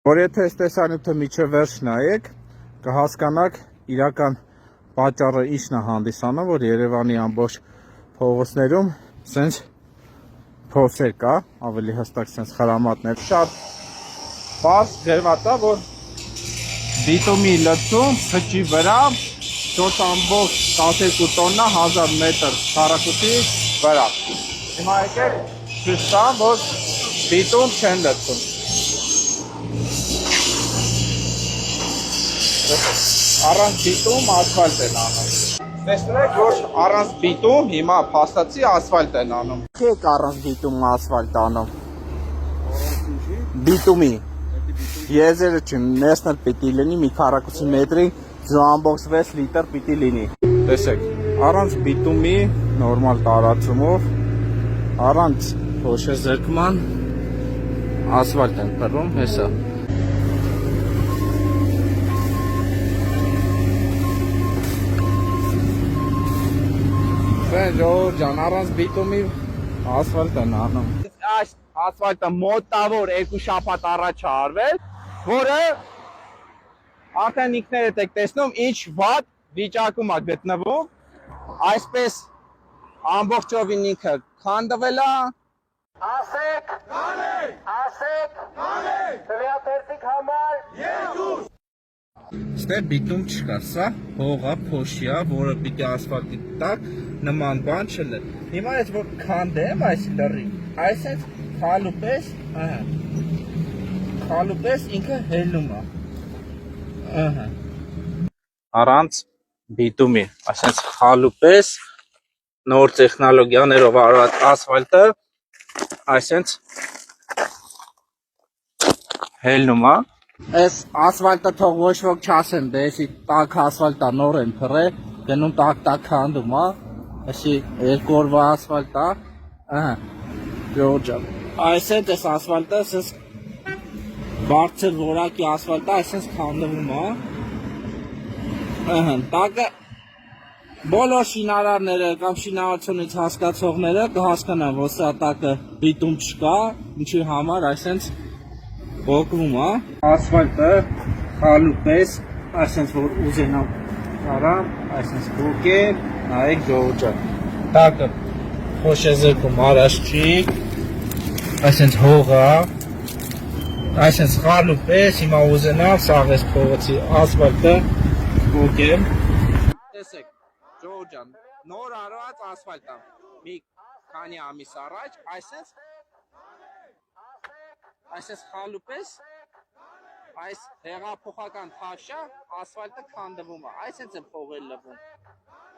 Որ եթե այս տեսանյութը միջև վերջ նայեք, կհասկանաք իրական պատճառը ինչն է հանդիսանում, որ Երևանի ամբողջ փողոցներում սենց փոսեր կա, ավելի հստակ սենց խրամատներ։ Շատ պարզ գրված է, որ բիտումի լցում խճի վրա 4.12 տոննա 1000 մետր քառակուսի վրա։ Հիմա եկեք ցույց տամ, որ բիտում չեն լցում։ Առանց բիտում ասֆալտ են անում։ Տեսնում եք, որ առանց բիտում հիմա փաստացի ասֆալտ են անում։ Եք առանց բիտում ասֆալտ անում։ Բիտումի։ Եզերը չնեսնել պիտի լինի մի քառակուսի մետրի 0.6 լիտր պիտի լինի։ Տեսեք, առանց բիտումի նորմալ տարածումով, առանց փոշեզրկման ասֆալտ են փռում, հեսա։ Ժողովուրդ ջան, առանց բիտումի ասֆալտ են անում։ Այս ասֆալտը մոտավոր 2 շաբաթ առաջ է արվել, որը արդեն ինքներդ եք տեսնում ինչ վատ վիճակում է գտնվում, այսպես ամբողջովին ինքը քանդվել է։ Ասեք, թվիաթերթիկ համար 2։ Ստե բիտում չկա, սա հողա, փոշի է, որը պիտի ասֆալտի տակ նման բան չլը։ Հիմա ես որ քանդեմ այս լրի, այսպես խալուպես, խալուպես ինքը հելնում է։ Առանց բիտումի, այսպես խալուպես նոր տեխնոլոգիաներով արված ասֆալտը այսպես հելնում է։ Այս ասֆալտը թող ոչ ոք չասեն, դե էսի տաք ասֆալտա նոր են փռել, գնում տակ քանդում է, էսի 2 օրվա ասֆալտ է, Ջորջան։ Այսպես այս ասֆալտը ասես բարձր որակի ասֆալտը այսպես քանդվում է։ Տակը բոլոր շինարարները կամ շինարարությունից հասկացողները կհասկանան, որ սա տակը բիտում չկա, ինչի համար այսպես ողկվում է։ Ասֆալտը խալուպես, այսպես որ ուզենամ կարամ, այսպես ողկել, նայեք Ջորջան։ Տակը փոշեզրկում առաջ չի, այսպես հողա, այսպես խալուպես, հիմա ուզենամ սաղ ես փողոցի ասֆալտը ողկեմ։ Տեսեք, Ջորջան, նոր արված ասֆալտ է, մի քանի ամիս առաջ, այսպես խալուպես, այս հեղափոխական թաշա ասֆալտը քանդվում է, այսպես է փողել լվում։